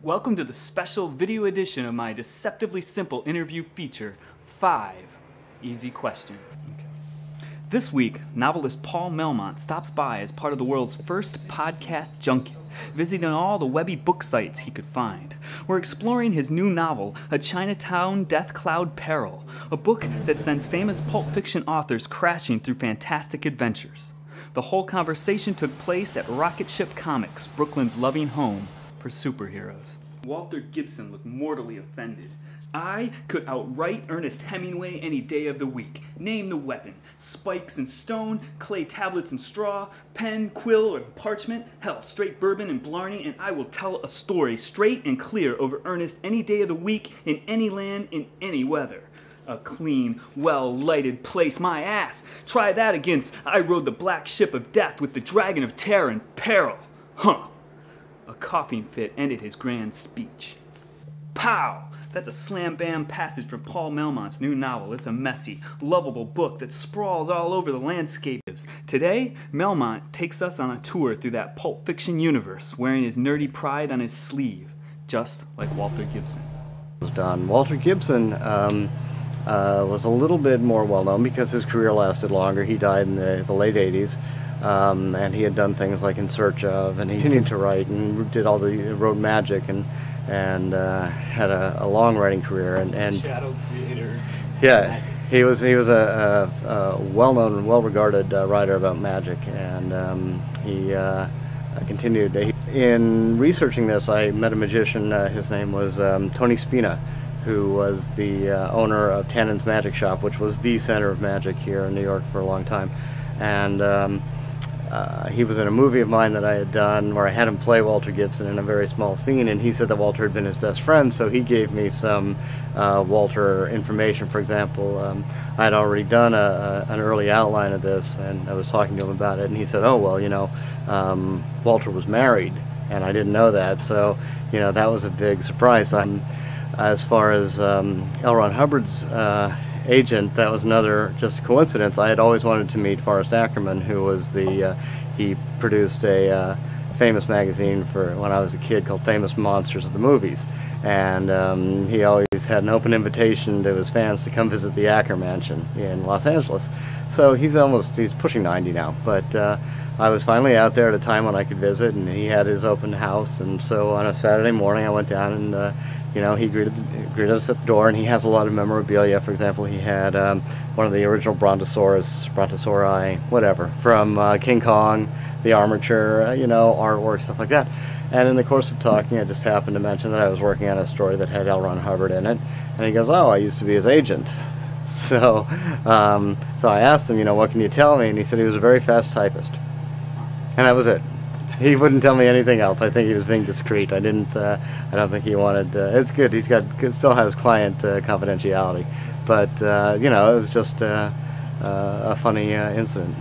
Welcome to the special video edition of my deceptively simple interview feature, 5 Easy Questions. This week, novelist Paul Malmont stops by as part of the world's first podcast junket, visiting all the webby book sites he could find. We're exploring his new novel, A Chinatown Death Cloud Peril, a book that sends famous pulp fiction authors crashing through fantastic adventures. The whole conversation took place at Rocket Ship Comics, Brooklyn's loving home for superheroes. Walter Gibson looked mortally offended. I could outright Ernest Hemingway any day of the week. Name the weapon. Spikes and stone, clay tablets and straw, pen, quill, or parchment, hell, straight bourbon and blarney, and I will tell a story straight and clear over Ernest any day of the week, in any land, in any weather. A clean, well-lighted place, my ass. Try that against I rode the black ship of death with the dragon of terror and peril. Huh. A coughing fit ended his grand speech. Pow! That's a slam-bam passage from Paul Malmont's new novel. It's a messy, lovable book that sprawls all over the landscape. Today, Malmont takes us on a tour through that pulp fiction universe, wearing his nerdy pride on his sleeve, just like Walter Gibson. Walter Gibson was a little bit more well-known because his career lasted longer. He died in the late 80s. And he had done things like In Search Of, and he continued to write and did all the wrote Magic and had a long writing career and Shadow creator. Yeah, he was a well-known and well-regarded writer about magic, and he continued. In researching this, I met a magician. His name was Tony Spina, who was the owner of Tannen's Magic Shop, which was the center of magic here in New York for a long time, and he was in a movie of mine that I had done where I had him play Walter Gibson in a very small scene, and he said that Walter had been his best friend, so he gave me some Walter information. For example, I had already done an early outline of this, and I was talking to him about it, and he said, oh, well, you know, Walter was married, and I didn't know that, so, you know, that was a big surprise. As far as L. Ron Hubbard's agent, that was another just coincidence. I had always wanted to meet Forrest Ackerman, who was he produced a famous magazine for when I was a kid called Famous Monsters of the Movies, and he always had an open invitation to his fans to come visit the Acker Mansion in Los Angeles. So he's pushing 90 now, but I was finally out there at a time when I could visit, and he had his open house, and so on a Saturday morning I went down and you know, he greeted us at the door, and he has a lot of memorabilia. For example, he had one of the original Brontosauri, whatever, from King Kong, the armature, you know, artwork, stuff like that. And in the course of talking, I just happened to mention that I was working on a story that had L. Ron Hubbard in it, and he goes, oh, I used to be his agent. So I asked him, you know, what can you tell me? And he said he was a very fast typist. And that was it. He wouldn't tell me anything else. I think he was being discreet. I don't think he wanted. It's good. Still has client confidentiality, but you know, it was just a funny incident.